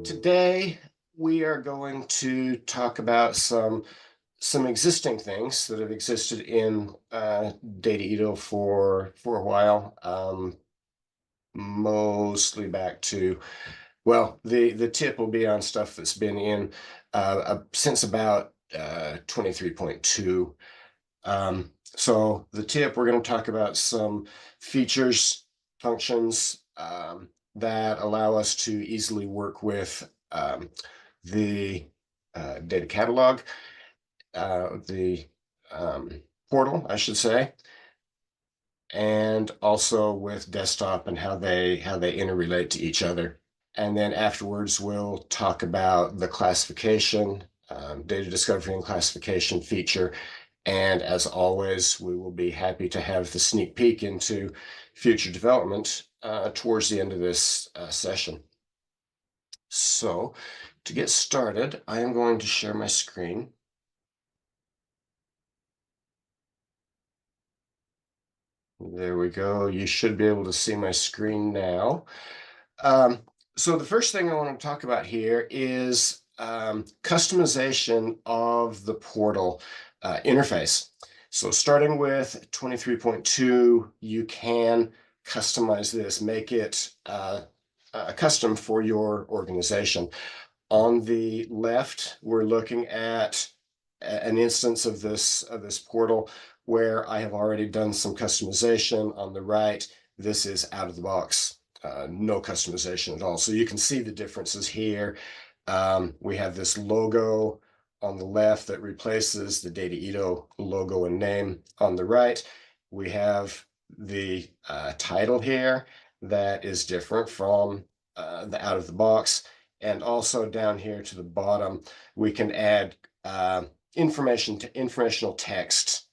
Today, we are going to talk about some existing things that have existed in Dataedo for a while, mostly back to, well, the tip will be on stuff that's been in since about 23.2. So the tip, we're going to talk about some features, functions that allow us to easily work with the data catalog, the portal, I should say, and also with desktop and how they interrelate to each other. And then afterwards, we'll talk about the classification, data discovery and classification feature. And as always, we will be happy to have the sneak peek into future development towards the end of this session. So to get started, I am going to share my screen. There we go. You should be able to see my screen now. So the first thing I want to talk about here is customization of the portal interface. So starting with 23.2, you can customize this, make it custom for your organization. On the left, we're looking at an instance of this portal where I have already done some customization. On the right, this is out of the box, no customization at all. So you can see the differences here. We have this logo on the left that replaces the Dataedo logo and name. On the right, we have the title here that is different from the out of the box. And also down here to the bottom, we can add informational text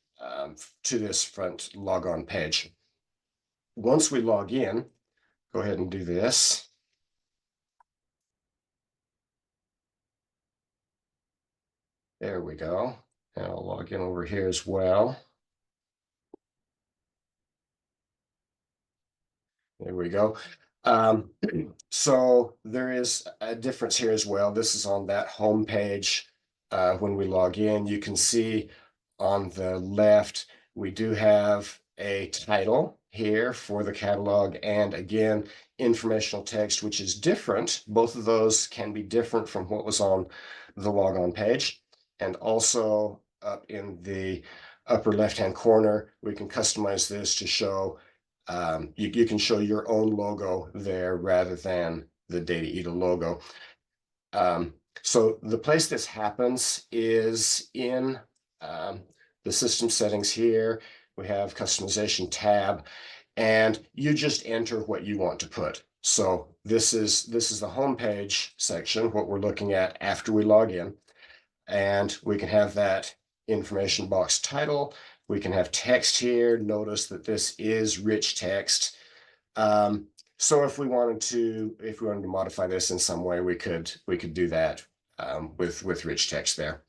to this front logon page. Once we log in, go ahead and do this. There we go. And I'll log in over here as well. There we go. So there is a difference here as well. This is on that home page. When we log in, you can see on the left, we do have a title here for the catalog, and again, informational text, which is different. Both of those can be different from what was on the logon page. And also up in the upper left-hand corner, we can customize this to show you can show your own logo there rather than the Dataedo logo. So the place this happens is in the system settings here. We have customization tab, and you just enter what you want to put. So this is the home page section, what we're looking at after we log in, and we can have that information box title. We can have text here. Notice that this is rich text. So if we wanted to modify this in some way, we could do that with rich text there.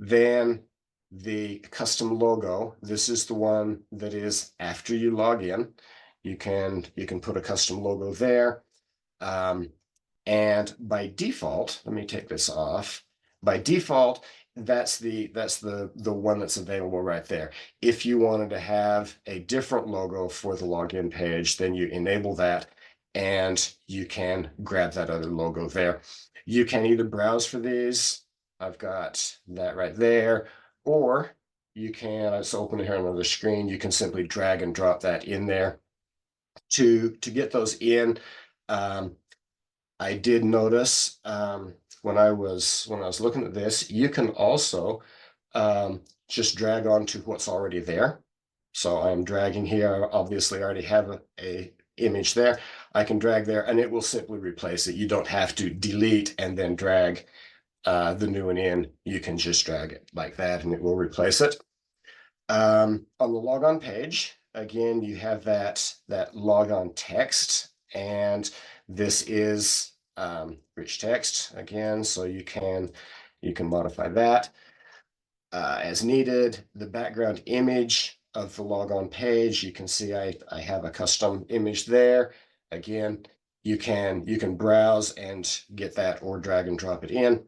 Then the custom logo. This is the one that is after you log in. You can put a custom logo there. And by default, let me take this off. By default, that's the one that's available right there. If you wanted to have a different logo for the login page, then you enable that and you can grab that other logo there. You can either browse for these. I've got that right there, or you can, let's open it here on another screen. You can simply drag and drop that in there to get those in. I did notice when I was looking at this, you can also just drag on to what's already there. So I'm dragging here. Obviously, I already have a image there. I can drag there, and it will simply replace it. You don't have to delete and then drag the new one in. You can just drag it like that, and it will replace it. On the logon page, again, you have that logon text, and this is rich text again, so you can modify that as needed. The background image, of the logon page. You can see I have a custom image there. Again, you can browse and get that or drag and drop it in.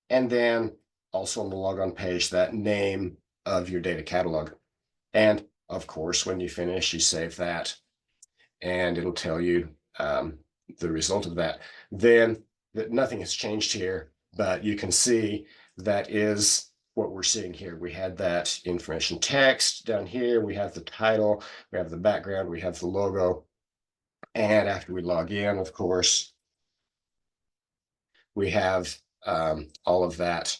And then also on the logon page, that name of your data catalog. And of course, when you finish, you save that and it'll tell you the result of that. Then nothing has changed here, but you can see that is what we're seeing here. We had that information text down here. We have the title, we have the background, we have the logo. And after we log in, of course, we have all of that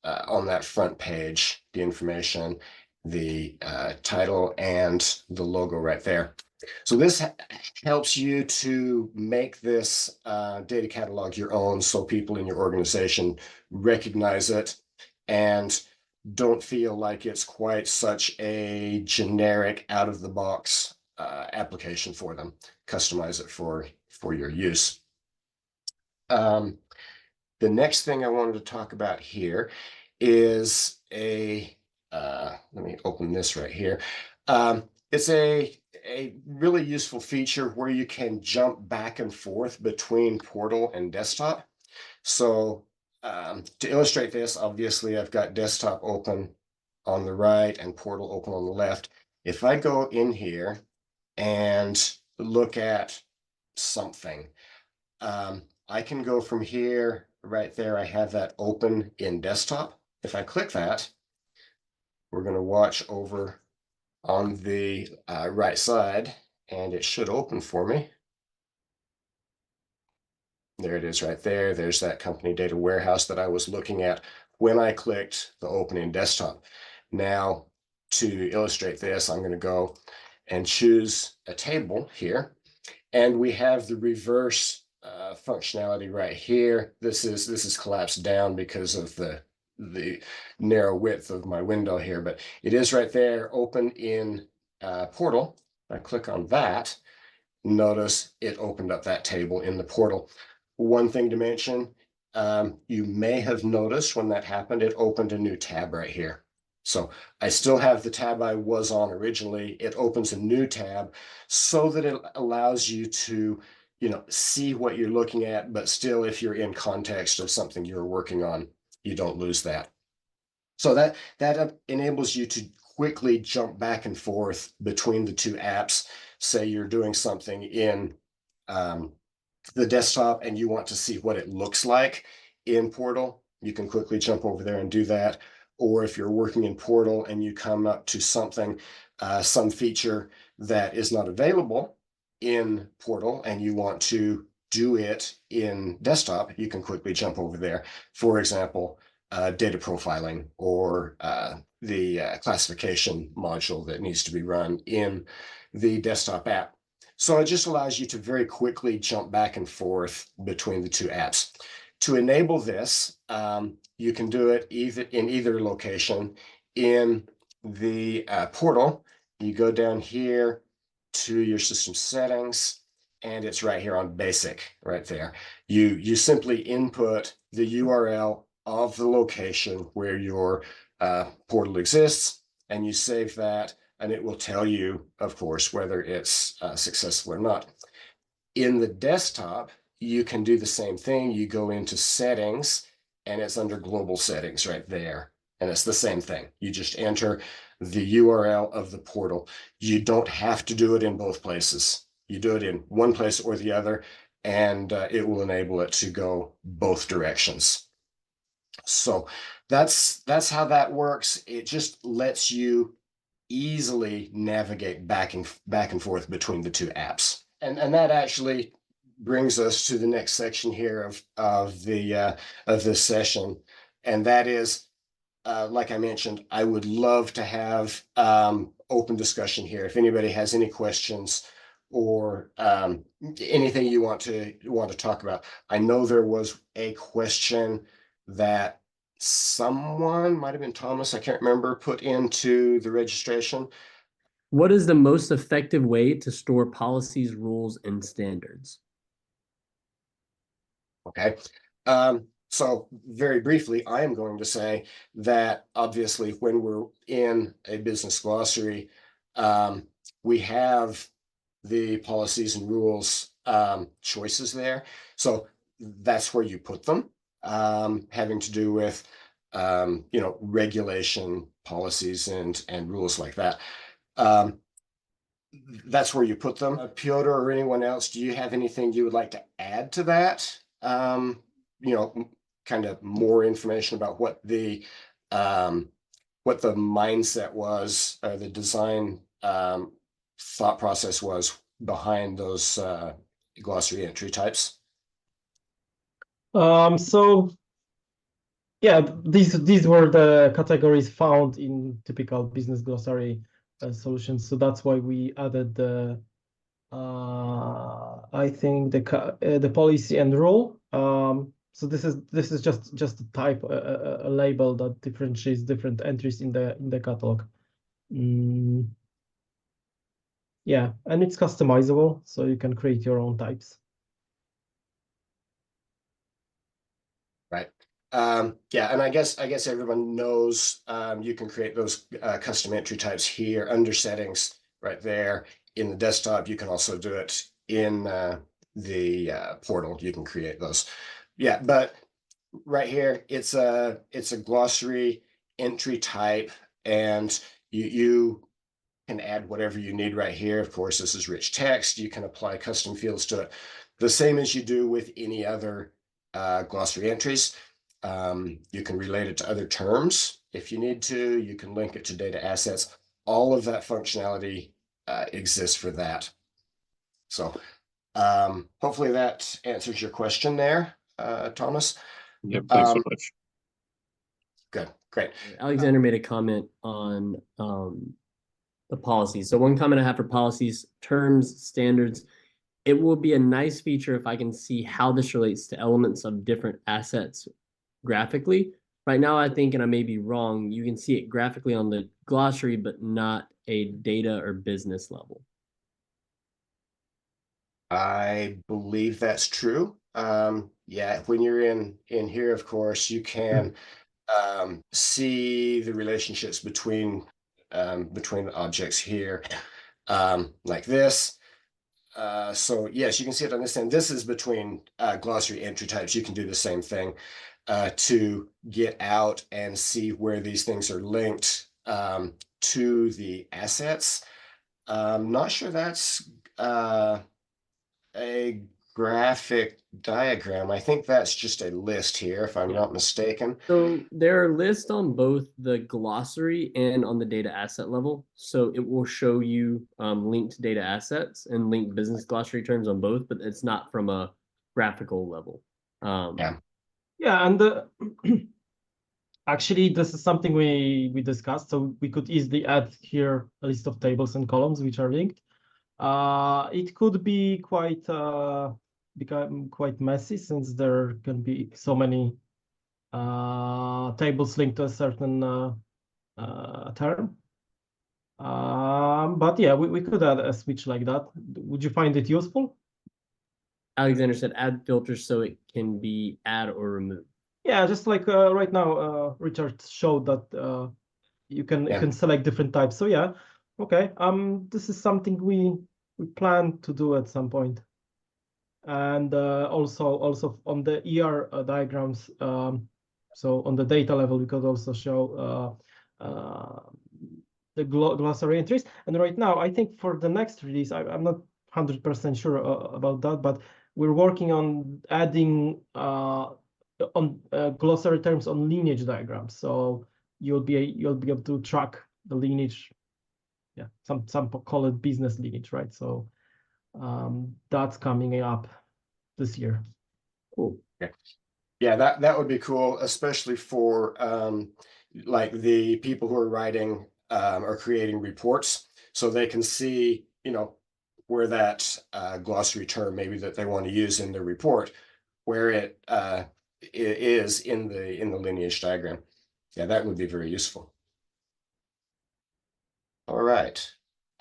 on that front page, the information, the title, and the logo right there. So this helps you to make this data catalog your own so people in your organization recognize it and don't feel like it's quite such a generic out-of-the-box application for them. Customize it for your use. The next thing I wanted to talk about here is let me open this right here. It's a really useful feature where you can jump back and forth between portal and desktop. So to illustrate this, obviously I've got desktop open on the right and portal open on the left. If I go in here and look at something, I can go from here right there. I have that open in desktop. If I click that, we're going to watch over on the right side, and it should open for me. There it is right there. There's that company data warehouse that I was looking at when I clicked the open in desktop. Now, to illustrate this, I'm going to go and choose a table here, and we have the reverse functionality right here. This is collapsed down because of the narrow width of my window here, but it is right there, open in portal. I click on that. Notice it opened up that table in the portal. One thing to mention, you may have noticed when that happened, it opened a new tab right here. So I still have the tab I was on originally. It opens a new tab so that it allows you to, see what you're looking at, but still, if you're in context of something you're working on, you don't lose that. So that enables you to quickly jump back and forth between the two apps. Say you're doing something in the desktop and you want to see what it looks like in Portal, you can quickly jump over there and do that. Or if you're working in Portal and you come up to something, some feature that is not available in Portal and you want to do it in desktop, you can quickly jump over there. For example, data profiling or the classification module that needs to be run in the desktop app. So it just allows you to very quickly jump back and forth between the two apps. To enable this, you can do it in either location. In the portal, you go down here to your system settings, and it's right here on basic, right there. You simply input the URL of the location where your portal exists, and you save that, and it will tell you, of course, whether it's successful or not. In the desktop, you can do the same thing. You go into settings, and it's under global settings right there. And it's the same thing. You just enter the URL of the portal. You don't have to do it in both places. You do it in one place or the other, and it will enable it to go both directions. So that's how that works. It just lets you easily navigate back and forth between the two apps. And that actually brings us to the next section here of this session, and that is, like I mentioned, I would love to have open discussion here. If anybody has any questions or anything you want to talk about. I know there was a question that someone, might have been Thomas, I can't remember, put into the registration. What is the most effective way to store policies, rules, and standards? Okay. So very briefly, I am going to say that obviously when we're in a business glossary, we have the policies and rules choices there. So that's where you put them, having to do with regulation policies and rules like that. Um, that's where you put them. Piotr or anyone else, do you have anything you would like to add to that? Kind of more information about what the mindset was, or the design thought process was behind those glossary entry types. So yeah, these were the categories found in typical business glossary solutions. So that's why we added the I think the policy and rule. So this is just a type a label that differentiates different entries in the catalog. Yeah, and it's customizable, so you can create your own types. Right. Yeah, and I guess everyone knows you can create those custom entry types here under settings right there in the desktop. You can also do it in the portal. You can create those. Yeah, but right here it's a glossary entry type, and you can add whatever you need right here. Of course, this is rich text. You can apply custom fields to it, the same as you do with any other glossary entries. You can relate it to other terms if you need to. You can link it to data assets. All of that functionality exists for that. So hopefully that answers your question there, Thomas. Yep, thanks so much. Good, great. Alexander made a comment on the policies. So one comment I have for policies, terms, standards, it will be a nice feature if I can see how this relates to elements of different assets graphically. Right now, I think, and I may be wrong, you can see it graphically on the glossary, but not a data or business level. I believe that's true. Yeah, when you're in here, of course, you can see the relationships between the objects here, like this. So yes, you can see it on this end. This is between glossary entry types. You can do the same thing to get out and see where these things are linked to the assets. Not sure that's a graphic diagram. I think that's just a list here, if I'm not mistaken. So there are lists on both the glossary and on the data asset level. So it will show you linked data assets and linked business glossary terms on both, but it's not from a graphical level. Yeah. Yeah, and actually, this is something we discussed. So we could easily add here a list of tables and columns which are linked. It could be become quite messy, since there can be so many tables linked to a certain term. But yeah, we could add a switch like that. Would you find it useful? Alexander said add filters so it can be add or remove. Yeah, just like right now, Richard showed that you can select different types. So yeah, okay. This is something we plan to do at some point. And also on the ER diagrams, so on the data level, we could also show the glossary entries. And right now, I think for the next release, I'm not 100% sure about that, but we're working on adding on glossary terms on lineage diagrams. So you'll be able to track the lineage. Yeah, some call it business lineage, right? So that's coming up this year. Cool. Yeah, that would be cool, especially for like the people who are writing or creating reports, so they can see, where that glossary term maybe that they want to use in their report, where it is in the lineage diagram. Yeah, that would be very useful. All right.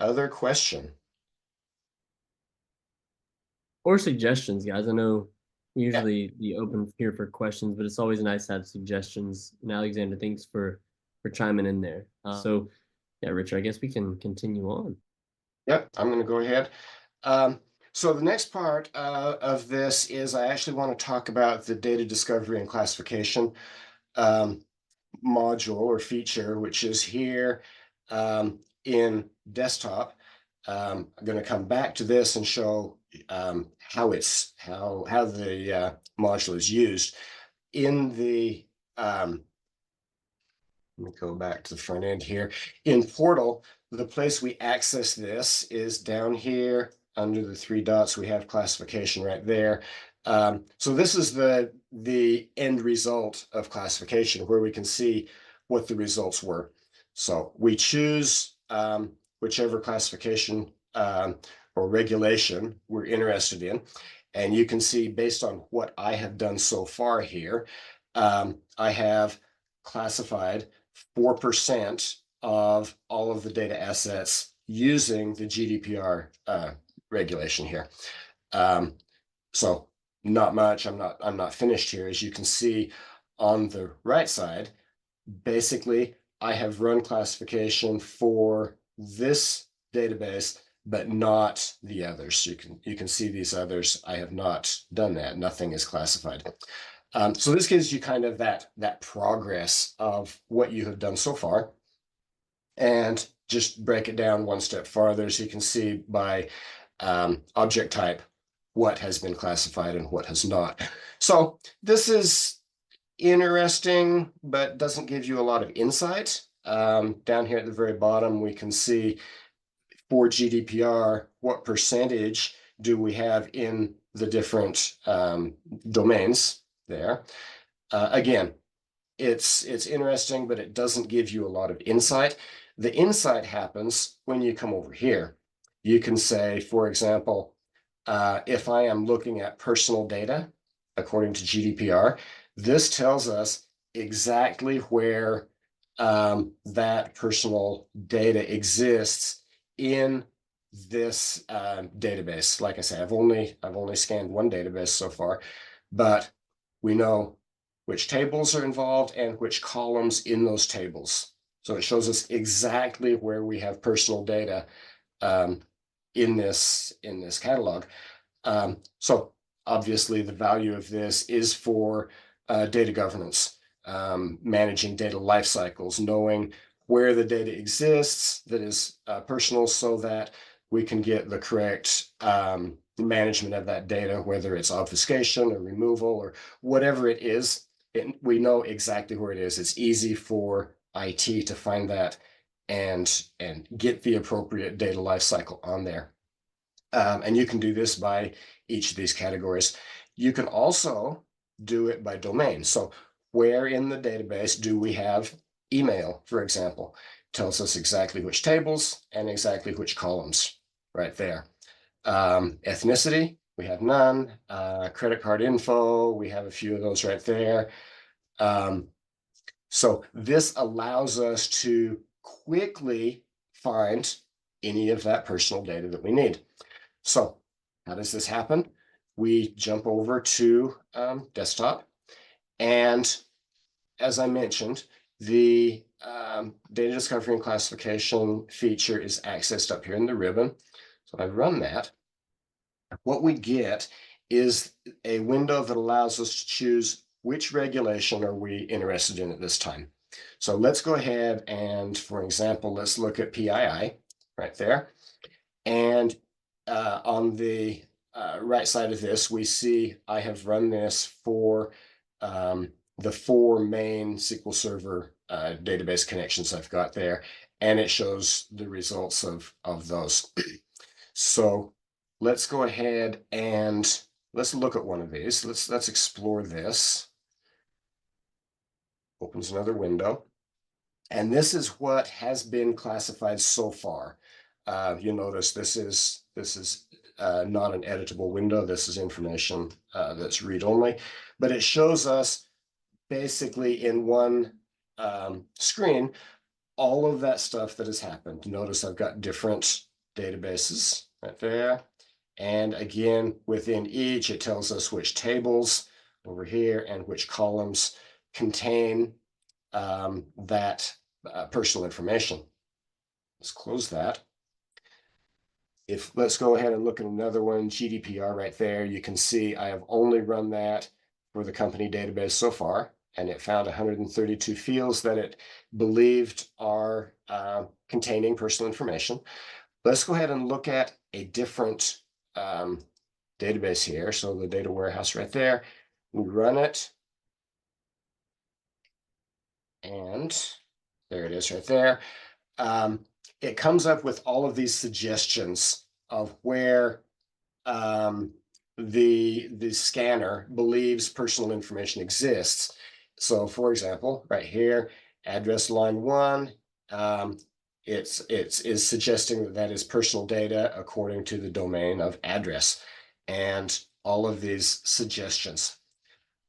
Other question? Or suggestions, guys. I know we usually be open here for questions, but it's always nice to have suggestions. And Alexander, thanks for chiming in there. So Yeah, Richard, I guess we can continue on. Yep, I'm going to go ahead. So the next part of this is I actually want to talk about the data discovery and classification module or feature, which is here in desktop. I'm going to come back to this and show how the module is used in the let me go back to the front end here. In Portal, the place we access this is down here under the three dots. We have classification right there. So this is the end result of classification, where we can see what the results were. So we choose whichever classification or regulation we're interested in. And you can see based on what I have done so far here, I have classified 4% of all of the data assets using the GDPR regulation here. So not much. I'm not finished here. As you can see on the right side, basically I have run classification for this database, but not the others. You can see these others. I have not done that. Nothing is classified. So this gives you kind of that progress of what you have done so far. And just break it down one step farther so you can see by object type what has been classified and what has not. So this is interesting, but doesn't give you a lot of insight. Down here at the very bottom, we can see for GDPR, what percentage do we have in the different domains there. Again, it's interesting, but it doesn't give you a lot of insight. The insight happens when you come over here. You can say, for example, if I am looking at personal data, according to GDPR, this tells us exactly where that personal data exists in this database. Like I say, I've only scanned one database so far, but we know which tables are involved and which columns in those tables. So it shows us exactly where we have personal data in this catalog. So obviously the value of this is for data governance, managing data life cycles, knowing where the data exists that is personal, so that we can get the correct management of that data, whether it's obfuscation or removal or whatever it is. We know exactly where it is. It's easy for IT to find that and get the appropriate data lifecycle on there. And you can do this by each of these categories. You can also do it by domain. So where in the database do we have email, for example? Tells us exactly which tables and exactly which columns right there. Ethnicity, we have none. Credit card info, we have a few of those right there. So this allows us to quickly find any of that personal data that we need. So how does this happen? We jump over to desktop, and as I mentioned, the data discovery and classification feature is accessed up here in the ribbon. So I run that. What we get is a window that allows us to choose which regulation are we interested in at this time. So let's go ahead and, for example, let's look at PII right there. And on the right side of this, we see I have run this for the 4 main SQL Server database connections I've got there, and it shows the results of those. So let's go ahead and let's look at one of these. Let's explore this. Opens another window. And this is what has been classified so far. You'll notice this is not an editable window. This is information that's read-only, but it shows us basically in one screen all of that stuff that has happened. Notice I've got different databases right there. And again, within each, it tells us which tables over here and which columns contain that personal information. Let's close that. Let's go ahead and look at another one, GDPR right there. You can see I have only run that for the company database so far, and it found 132 fields that it believed are containing personal information. Let's go ahead and look at a different database here. So the data warehouse right there, we run it, and there it is right there. It comes up with all of these suggestions of where the scanner believes personal information exists. So, for example, right here, address line 1, it is suggesting that that is personal data according to the domain of address, and all of these suggestions.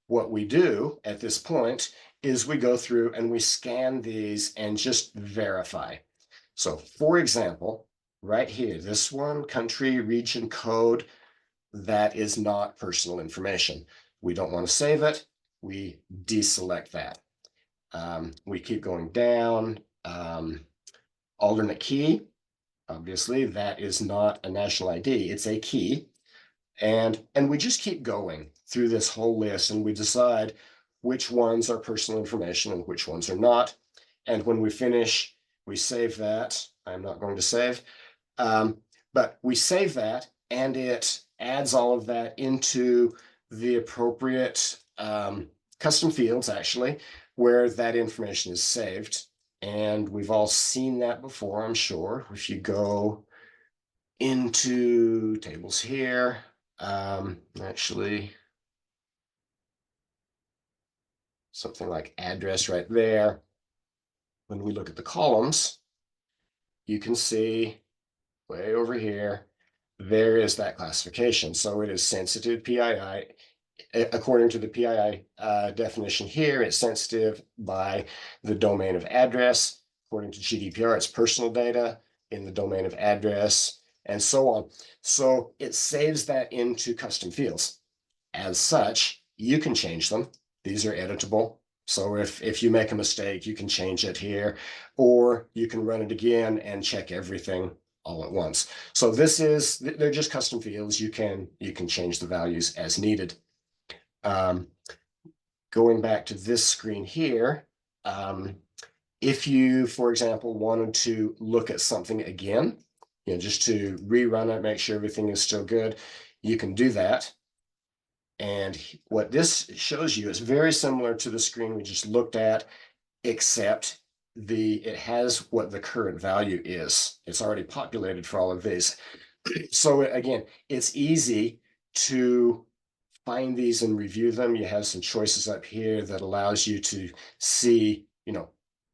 What we do at this point is we go through and we scan these and just verify. So, for example, right here, this one, country, region, code, that is not personal information. We don't want to save it. We deselect that. We keep going down. Alternate key, obviously, that is not a national ID. It's a key. And we just keep going through this whole list, and we decide which ones are personal information and which ones are not. And when we finish, we save that. I'm not going to save, but we save that, and it adds all of that into the appropriate custom fields, actually, where that information is saved. And we've all seen that before, I'm sure. If you go into tables here, actually, something like address right there. When we look at the columns, you can see way over here, there is that classification. So it is sensitive PII. According to the PII definition here, it's sensitive by the domain of address. According to GDPR, it's personal data in the domain of address, and so on. So it saves that into custom fields. As such, you can change them. These are editable. So if you make a mistake, you can change it here, or you can run it again and check everything all at once. So they're just custom fields. You can change the values as needed. Going back to this screen here, if you, for example, wanted to look at something again, just to rerun it, make sure everything is still good, you can do that. And what this shows you is very similar to the screen we just looked at, except it has what the current value is. It's already populated for all of these. So again, it's easy to find these and review them. You have some choices up here that allows you to see,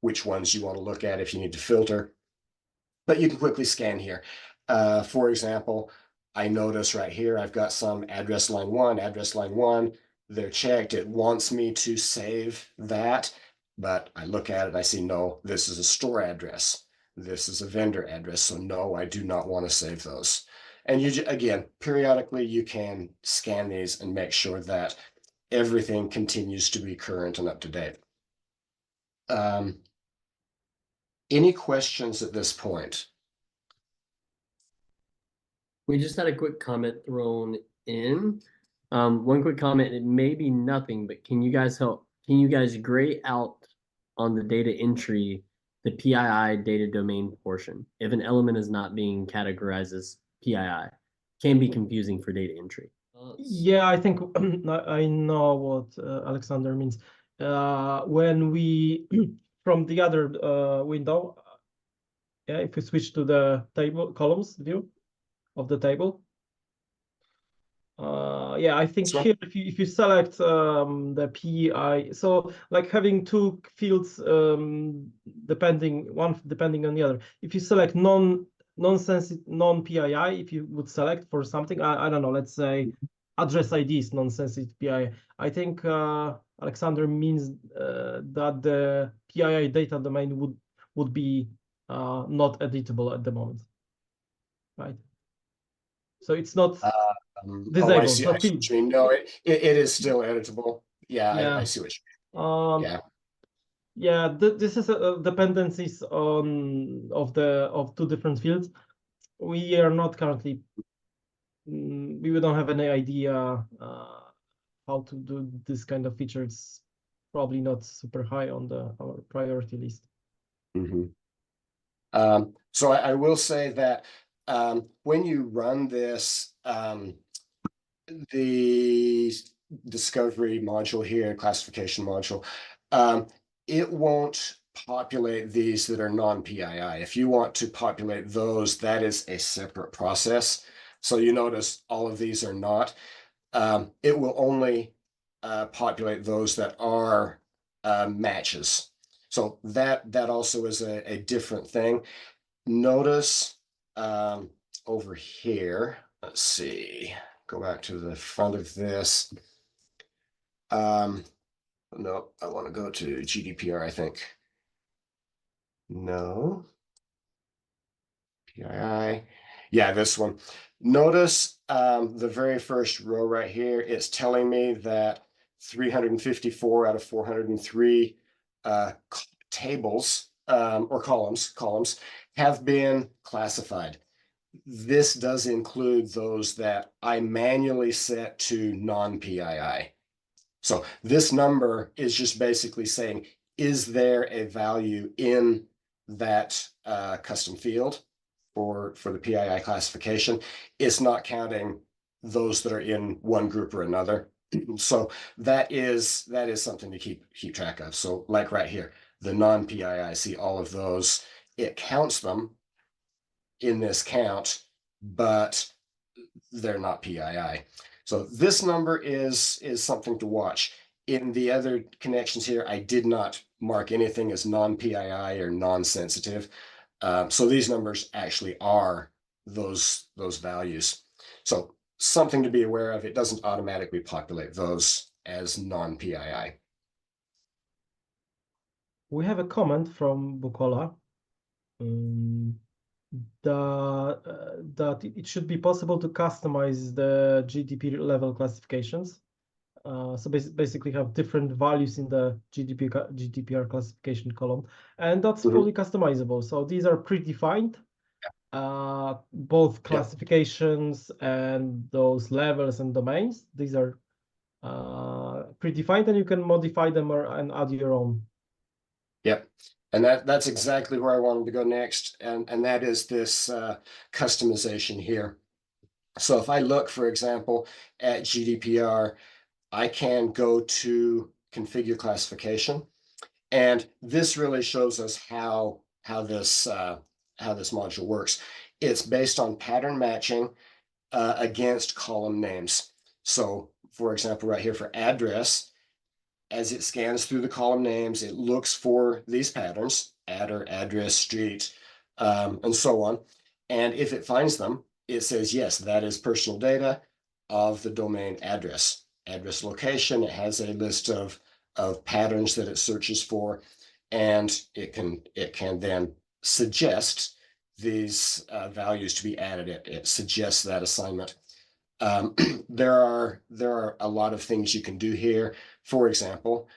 which ones you want to look at if you need to filter. But you can quickly scan here. For example, I notice right here, I've got some address line 1, they're checked. It wants me to save that, but I look at it, I see, no, this is a store address. This is a vendor address. So no, I do not want to save those. And again, periodically you can scan these and make sure that everything continues to be current and up to date. Any questions at this point? We just had a quick comment thrown in. One quick comment, it may be nothing, but can you guys help? Can you guys gray out on the data entry, the PII data domain portion, if an element is not being categorized as PII? Can be confusing for data entry. Yeah, I think I know what Alexander means. When we, from the other window, yeah, if we switch to the table columns view of the table, yeah, I think here if you select the PI, so like having two fields depending on the other. If you select non-sensitive non-PII, if you would select for something, I don't know, let's say address ID is non-sensitive PII. I think Alexander means that the PII data domain would be not editable at the moment, right? So it's not disabled. I see what you mean. No, it is still editable. Yeah, I see what you mean. Yeah. Yeah, this is dependencies of two different fields. We are not currently, we don't have any idea how to do this kind of feature. It's probably not super high on our priority list. Mhm. So I will say that when you run this, the discovery module here, classification module, it won't populate these that are non-PII. If you want to populate those, that is a separate process. So you notice all of these are not. It will only populate those that are matches. So that also is a different thing. Notice over here, let's see, go back to the front of this. No, I want to go to GDPR, I think. No. PII. Yeah, this one. Notice the very first row right here, it's telling me that 354 out of 403 tables or columns have been classified. This does include those that I manually set to non-PII. So this number is just basically saying, is there a value in that custom field for the PII classification? It's not counting those that are in one group or another. So that is something to keep track of. So like right here, the non-PII, see all of those. It counts them in this count, but they're not PII. So this number is something to watch. In the other connections here, I did not mark anything as non-PII or non-sensitive. So these numbers actually are those values. So something to be aware of. It doesn't automatically populate those as non-PII. We have a comment from Bukola that it should be possible to customize the GDP level classifications. So basically have different values in the GDPR classification column, and that's fully customizable. So these are predefined, both classifications and those levels and domains. These are predefined, and you can modify them and add your own. Yep. And that's exactly where I wanted to go next. And that is this customization here. So if I look, for example, at GDPR, I can go to configure classification. And this really shows us how this module works. It's based on pattern matching against column names. So for example, right here for address, as it scans through the column names, it looks for these patterns, adder, address, street, and so on. And if it finds them, it says, yes, that is personal data of the domain address location. It has a list of patterns that it searches for, and it can then suggest these values to be added. It suggests that assignment. There are a lot of things you can do here. For example,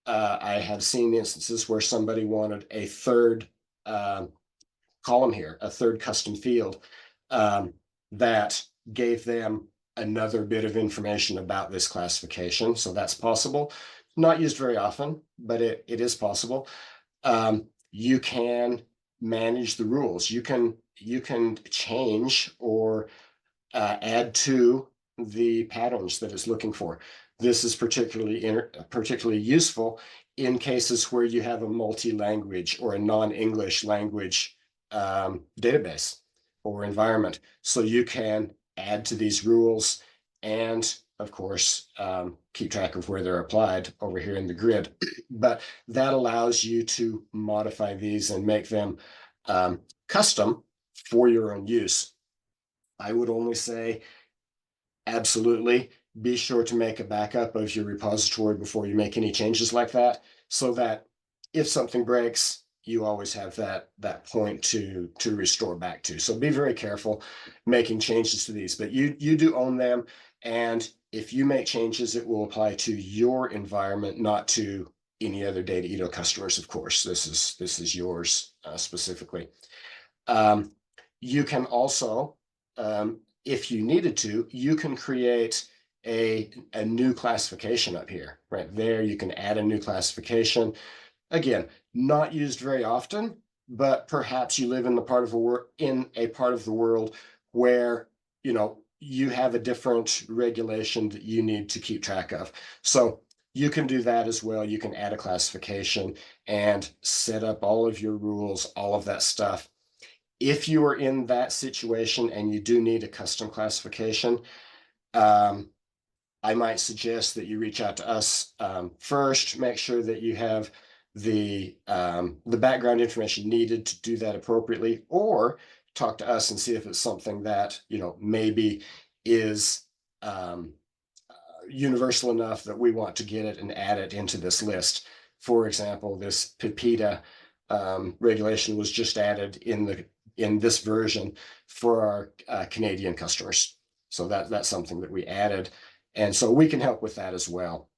I have seen instances where somebody wanted a third column here, a third custom field that gave them another bit of information about this classification. So that's possible. Not used very often, but it is possible. You can manage the rules. You can change or add to the patterns that it's looking for. This is particularly useful in cases where you have a multi-language or a non-English language database or environment. So you can add to these rules and, of course, keep track of where they're applied over here in the grid. But that allows you to modify these and make them custom for your own use. I would only say absolutely be sure to make a backup of your repository before you make any changes like that, so that if something breaks, you always have that point to restore back to. So be very careful making changes to these, but you do own them. And if you make changes, it will apply to your environment, not to any other Dataedo customers, of course. This is yours specifically. You can also, if you needed to, you can create a new classification up here. Right there, you can add a new classification. Again, not used very often, but perhaps you live in a part of the world where you have a different regulation that you need to keep track of. So you can do that as well. You can add a classification and set up all of your rules, all of that stuff. If you are in that situation and you do need a custom classification, I might suggest that you reach out to us first, make sure that you have the background information needed to do that appropriately, or talk to us and see if it's something that maybe is universal enough that we want to get it and add it into this list. For example, this PIPEDA regulation was just added in this version for our Canadian customers. So that's something that we added. And so we can help with that as well.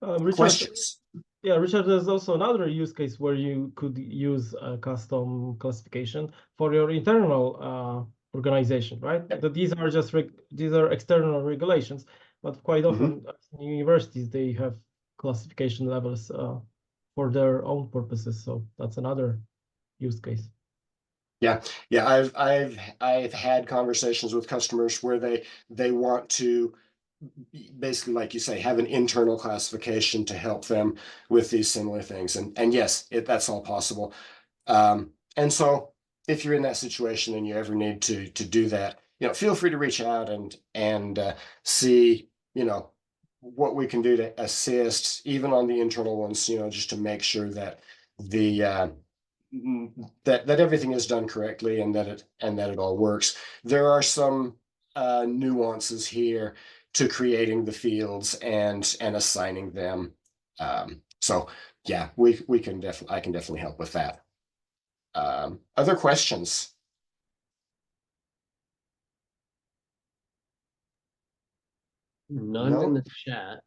Richard, Questions? yeah, Richard, there's also another use case where you could use a custom classification for your internal organization, right? Yep. That these are external regulations, but quite often in universities they have classification levels for their own purposes. So that's another use case. Yeah, I've had conversations with customers where they want to basically, like you say, have an internal classification to help them with these similar things. And yes, that's all possible. And so if you're in that situation and you ever need to do that, feel free to reach out and see, what we can do to assist, even on the internal ones, just to make sure that the that everything is done correctly and that it all works. There are some nuances here to creating the fields and assigning them. So yeah, I can definitely help with that. Other questions? None No? in the chat.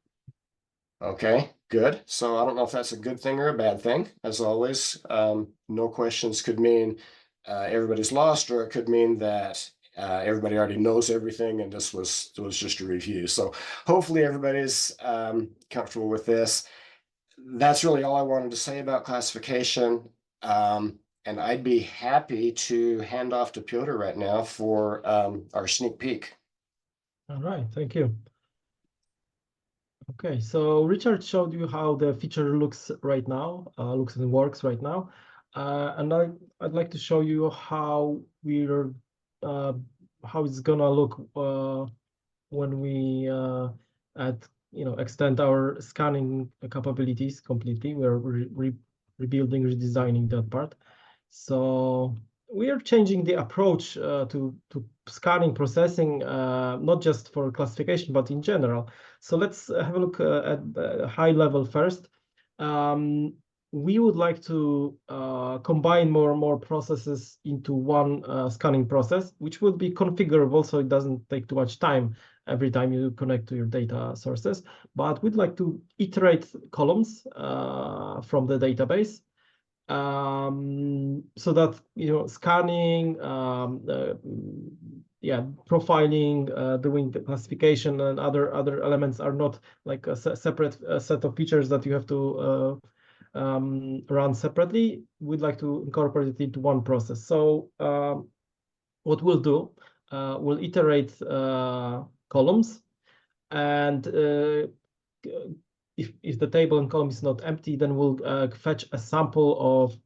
Okay, good. So I don't know if that's a good thing or a bad thing. As always, no questions could mean everybody's lost, or it could mean that everybody already knows everything and this was just a review. So hopefully everybody's comfortable with this. That's really all I wanted to say about classification. And I'd be happy to hand off to Piotr right now for our sneak peek. All right, thank you. Okay, so Richard showed you how the feature looks right now, looks and works right now. And I'd like to show you how how it's gonna look when we extend our scanning capabilities completely. We're rebuilding, redesigning that part. So we are changing the approach to scanning processing, not just for classification, but in general. So let's have a look at the high level first. We would like to combine more and more processes into one scanning process, which would be configurable so it doesn't take too much time every time you connect to your data sources. But we'd like to iterate columns from the database. So that scanning, profiling, doing the classification and other elements are not like a separate set of features that you have to run separately. We'd like to incorporate it into one process. So what we'll do, we'll iterate columns, and if the table and column is not empty, then we'll fetch a sample of,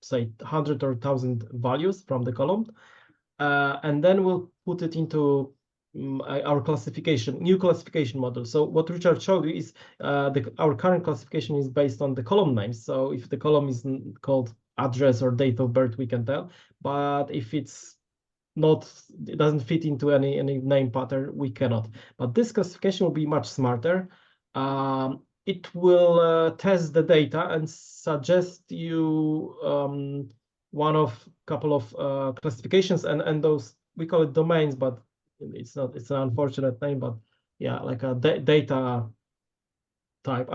say, 100 or 1,000 values from the column, and then we'll put it into our new classification model. So what Richard showed you is our current classification is based on the column names. So if the column is called address or date of birth, we can tell. But if it doesn't fit into any name pattern, we cannot. But this classification will be much smarter. It will test the data and suggest you one of couple of classifications, and those, we call it domains, but it's an unfortunate name, but yeah, like a data type.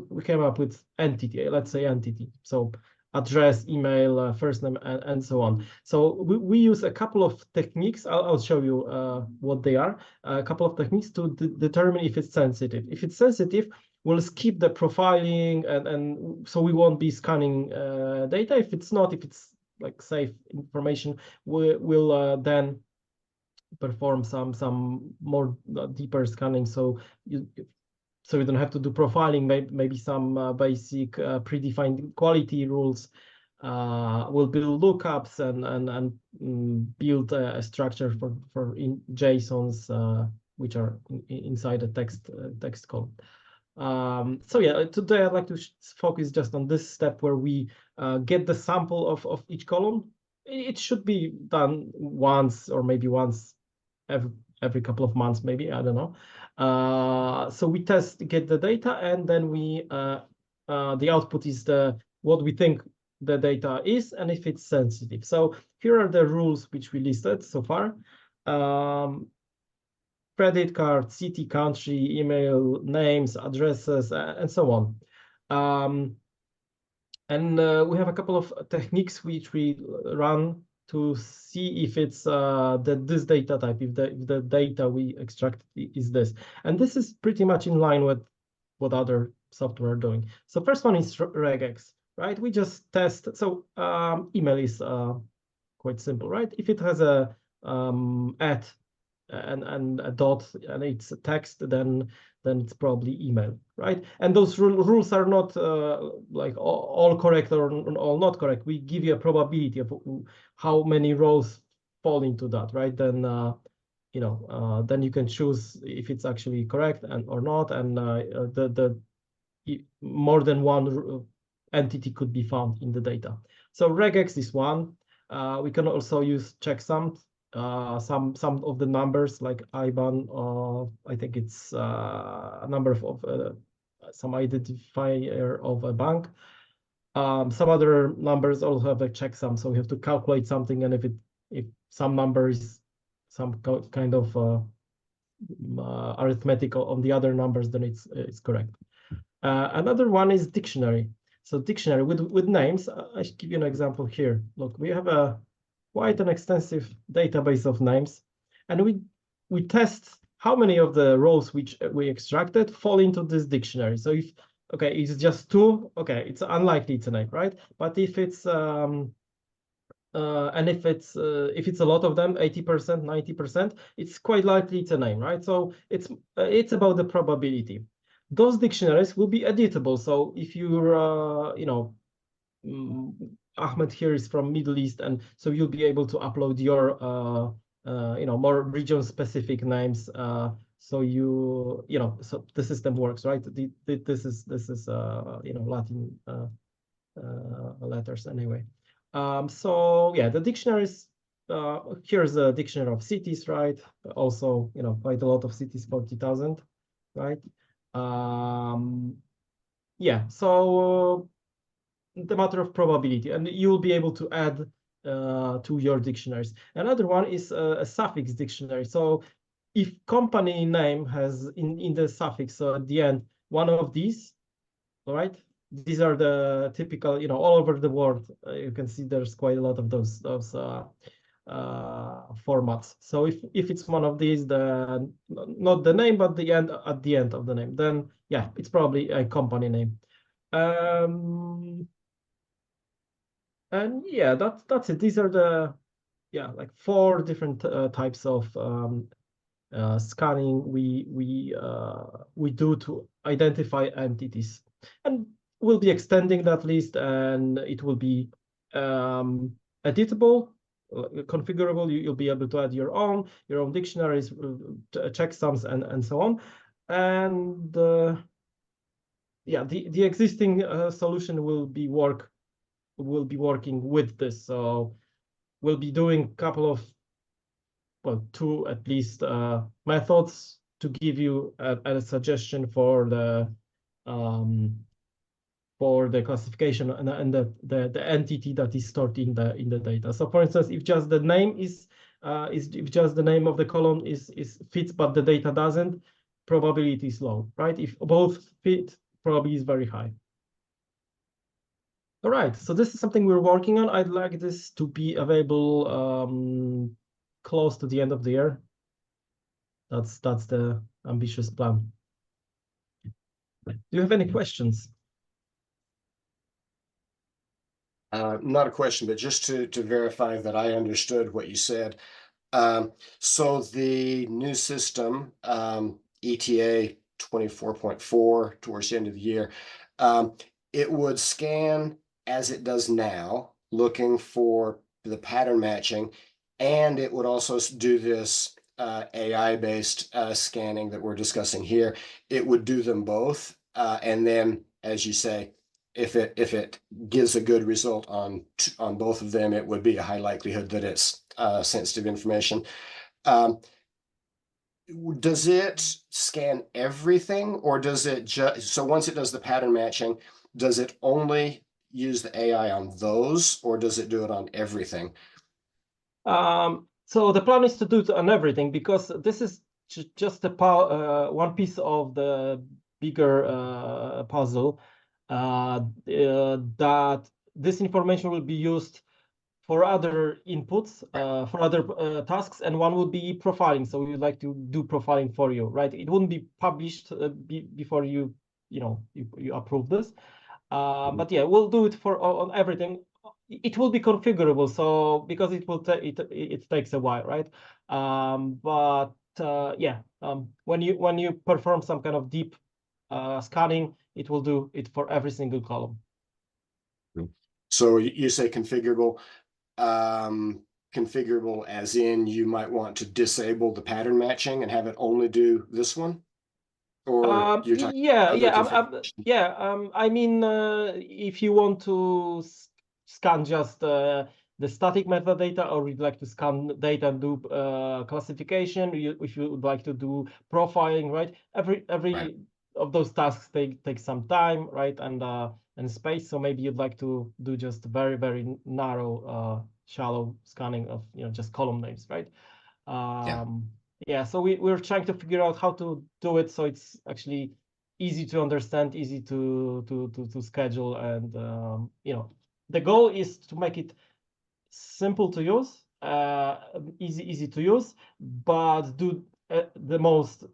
We came up with entity, let's say entity. So address, email, first name, and so on. So we use a couple of techniques. I'll show you what they are. A couple of techniques to determine if it's sensitive. If it's sensitive, we'll skip the profiling, and so we won't be scanning data. If it's not, if it's like safe information, we'll then perform some more deeper scanning. So you don't have to do profiling, maybe some basic predefined quality rules. We'll build lookups and build a structure for in JSONs, which are inside a text column. So yeah, today I'd like to focus just on this step where we get the sample of each column. It should be done once or maybe once every couple of months, maybe, I don't know. So we get the data, and then the output is what we think the data is, and if it's sensitive. So here are the rules which we listed so far. Credit card, city, country, email, names, addresses, and so on. And we have a couple of techniques which we run to see if it's this data type, if the data we extract is this. And this is pretty much in line with what other software are doing. So first one is regex, right? We just test. So email is quite simple, right? If it has a at and a dot and it's a text, then it's probably email, right? And those rules are not like all correct or all not correct. We give you a probability of how many rows fall into that, right? Then then you can choose if it's actually correct or not, and the more than one entity could be found in the data. So regex is one. We can also use checksum. Some of the numbers like IBAN, I think it's a number of some identifier of a bank. Some other numbers also have a checksum, so we have to calculate something, and if some number is some kind of arithmetic on the other numbers, then it's correct. Another one is dictionary. So dictionary with names. I should give you an example here. Look, we have quite an extensive database of names, and we test how many of the rows which we extracted fall into this dictionary. So if it's just two, it's unlikely it's a name, right? But if it's if it's a lot of them, 80%, 90%, it's quite likely it's a name, right? So it's about the probability. Those dictionaries will be editable. So if you're Ahmed here is from Middle East, and so you'll be able to upload your more region specific names. So so the system works, right? This is Latin letters anyway. So yeah, the dictionaries. Here's a dictionary of cities, right? Also, quite a lot of cities, 40,000, right? Yeah. So the matter of probability, and you will be able to add to your dictionaries. Another one is a suffix dictionary. So if company name has in the suffix, so at the end, one of these, all right, these are the typical, all over the world, you can see there's quite a lot of those formats. So if it's one of these, then not the name, but at the end of the name, then yeah, it's probably a company name. And yeah, that's it. These are the like 4 different types of scanning we do to identify entities, and we'll be extending that list, and it will be editable, configurable. You'll be able to add your own dictionaries, checksums, and so on. And yeah, the existing solution will be working with this. So we'll be doing a couple of 2 at least methods to give you a suggestion for the classification and the entity that is stored in the data. So for instance, if just the name if just the name of the column is fits but the data doesn't, probability is low, right? If both fit probability is very high. All right, so this is something we're working on. I'd like this to be available close to the end of the year. That's the ambitious plan. Do you have any questions? Not a question, but just to verify that I understood what you said. So the new system, ETA 24.4 towards the end of the year, it would scan as it does now, looking for the pattern matching, and it would also do this AI-based scanning that we're discussing here. It would do them both, and then, as you say, if it gives a good result on both of them, it would be a high likelihood that it's sensitive information. Does it scan everything, or does it just, so once it does the pattern matching, does it only use the AI on those, or does it do it on everything? So the plan is to do it on everything, because this is just one piece of the bigger puzzle, that this information will be used for other inputs, for other tasks, and one would be profiling. So we would like to do profiling for you, right? It wouldn't be published before you approve this, but yeah, we'll do it for on everything. It will be configurable, so because it will it takes a while, right? But yeah, when you perform some kind of deep scanning, it will do it for every single column. So you say configurable. Configurable as in you might want to disable the pattern matching and have it only do this one, or you're talking other configuration? I mean, if you want to scan just the static metadata, or you'd like to scan data and do classification, if you would like to do profiling, right? Every Right. of those tasks take some time, right? And space. So maybe you'd like to do just very, very narrow, shallow scanning of just column names, right? Yeah. Yeah, so we're trying to figure out how to do it so it's actually easy to understand, easy to schedule, and the goal is to make it simple to use, easy to use, but do the most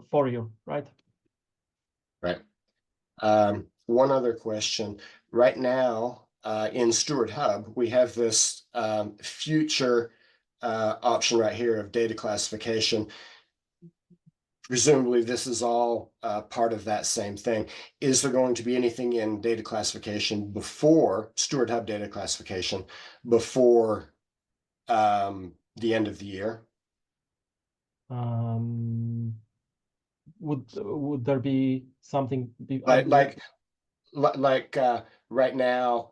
for you, right? Right. One other question. Right now, in Steward Hub, we have this future option right here of data classification. Presumably, this is all part of that same thing. Is there going to be anything in data classification before Steward Hub data classification before the end of the year? Would there be something Like right now,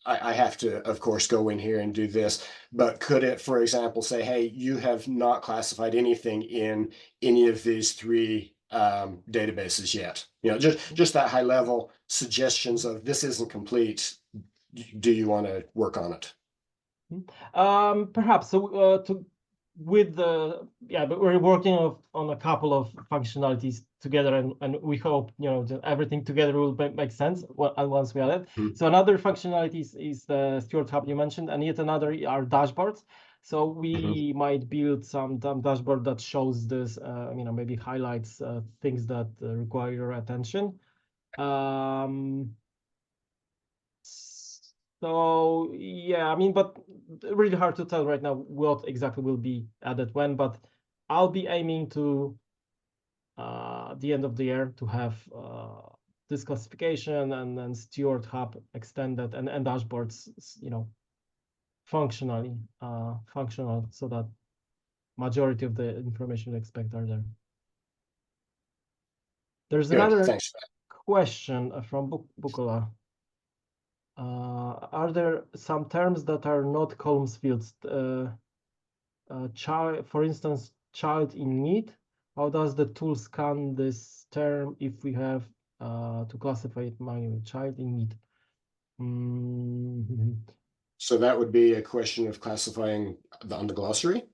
I have to, of course, go in here and do this, but could it, for example, say, hey, you have not classified anything in any of these three databases yet? Just that high level suggestions of this isn't complete. Do you want to work on it? Perhaps. So but we're working on a couple of functionalities together, and we hope that everything together will make sense once we add it. Mhm. So another functionality is the Steward Hub you mentioned, and yet another are dashboards. So we might build some dashboard that shows this, maybe highlights things that require your attention. So yeah, I mean, but really hard to tell right now what exactly will be added when, but I'll be aiming to the end of the year to have this classification and then Steward Hub extended and dashboards, functional so that majority of the information you expect are there. There's Good, another thanks. question from Bukola. Are there some terms that are not columns fields? Child, for instance, child in need. How does the tool scan this term if we have to classify it manually? Child in need. So that would be a question of classifying on the glossary.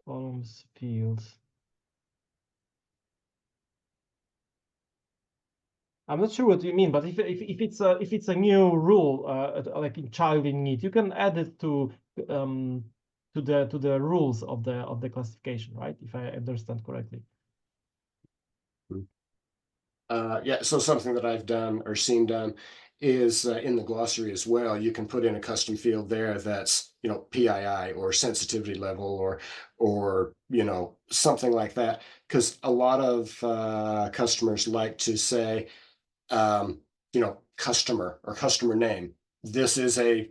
Columns, fields. I'm not sure what you mean, but if it's a new rule, like in child in need, you can add it to the rules of the classification, right? If I understand correctly. Yeah, so something that I've done or seen done is in the glossary as well. You can put in a custom field there that's, you know, PII or sensitivity level or you know, something like that. Because a lot of customers like to say, you know, customer or customer name. This is a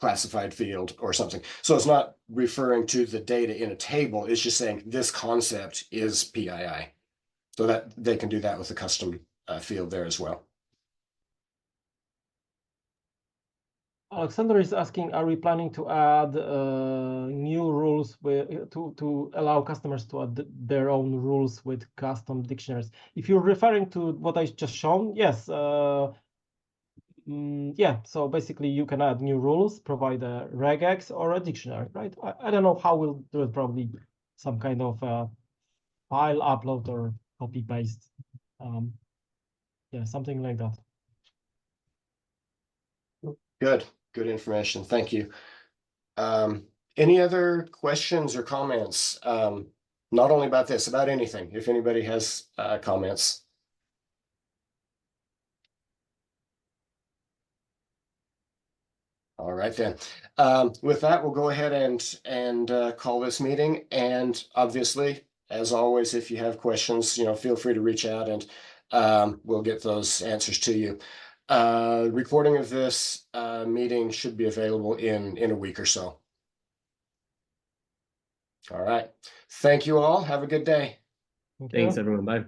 classified field or something. So it's not referring to the data in a table. It's just saying this concept is PII. So that they can do that with a custom field there as well. Alexander is asking, are we planning to add new rules to allow customers to add their own rules with custom dictionaries? If you're referring to what I just shown, yes. Yeah, so basically you can add new rules, provide a regex or a dictionary, right? I don't know how we'll do it, probably some kind of file upload or copy paste. Yeah, something like that. Good information. Thank you. Any other questions or comments? Not only about this, about anything, if anybody has comments. All right then. With that, we'll go ahead and call this meeting. And obviously, as always, if you have questions, you know, feel free to reach out and we'll get those answers to you. Recording of this meeting should be available in a week or so. All right. Thank you all. Have a good day. Thank Thanks, you. everyone. Bye.